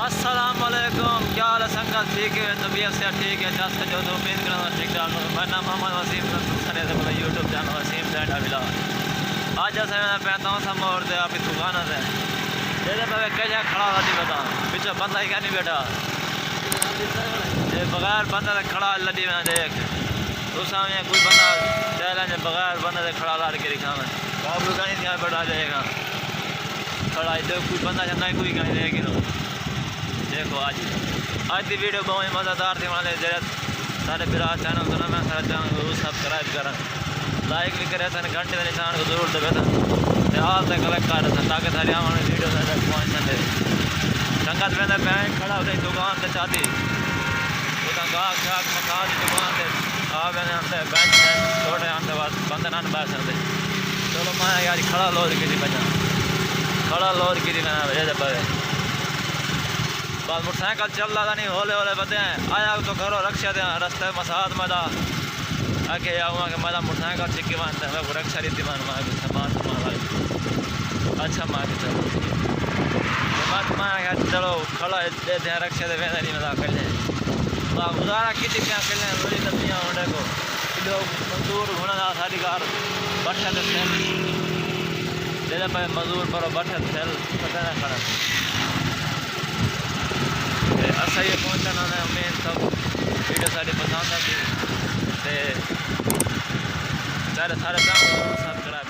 अस्सलाम वालेकुम, क्या हाल है संगत? ठीक है, तबीयत से ठीक है, जैसे जो उम्मीद करना ठीक ठाक। मैं नाम मोहम्मद वसीम सने से बोला यूट्यूब चैनल वसीम ज़ैंडा विला। आज जैसे मैं पैदा हूँ सब मोड़ दे आपकी दुकान से जैसे मैं कैसे खड़ा था जी बता पीछे बंदा ही क्या नहीं बैठा ये बगैर बंदा से खड़ा लड़ी में देख तो सामने कोई बंदा चैलेंज बगैर बंदा से खड़ा लड़ के दिखा मैं बाबू का नहीं बैठा जाएगा खड़ा इधर कोई बंदा चंदा कोई कहीं रहेगी तो देखो आज की वीडियो बहुत ही मज़ेदार थी वाले जरा सारे बिरा चैनल तो ना मैं सारा चैनल को सब्सक्राइब करा लाइक भी करे थे घंटे के निशान को जरूर दबे था हाल तक कलेक्ट कर था ताकि सारी हमारे वीडियो तक पहुँच सके संगत में बैंक खड़ा हो दुकान से चाहती गाहक शाक मखा की दुकान से आ मैंने बैंक छोटे आने बाद बंद ना बह सकते चलो मैं यार खड़ा लोड की बचा खड़ा लोड की मैं वजह पे बस मोटरसाइकिल चल रहा था नहीं होले होले बते हैं आया तो करो रक्षा दे रास्ते मसाद मदा आके आऊँ कि मजा मोटरसाइकिल चिक्की मानते हैं वो रक्षा रीति मान मार सामान सामान अच्छा मार के चलो बात मार चलो खड़ा दे दे रक्षा दे वैसे नहीं मजा कर ले गुजारा की क्या कर लें रोजी तबियाँ होने को मजदूर होना सारी कार बठे दे पे मजदूर पर बठे सेल पता ना खड़ा असा ये पहुँचना है उम्मीद सब वीडियो सारी पसंद आती सारे सारे सब्सक्राइब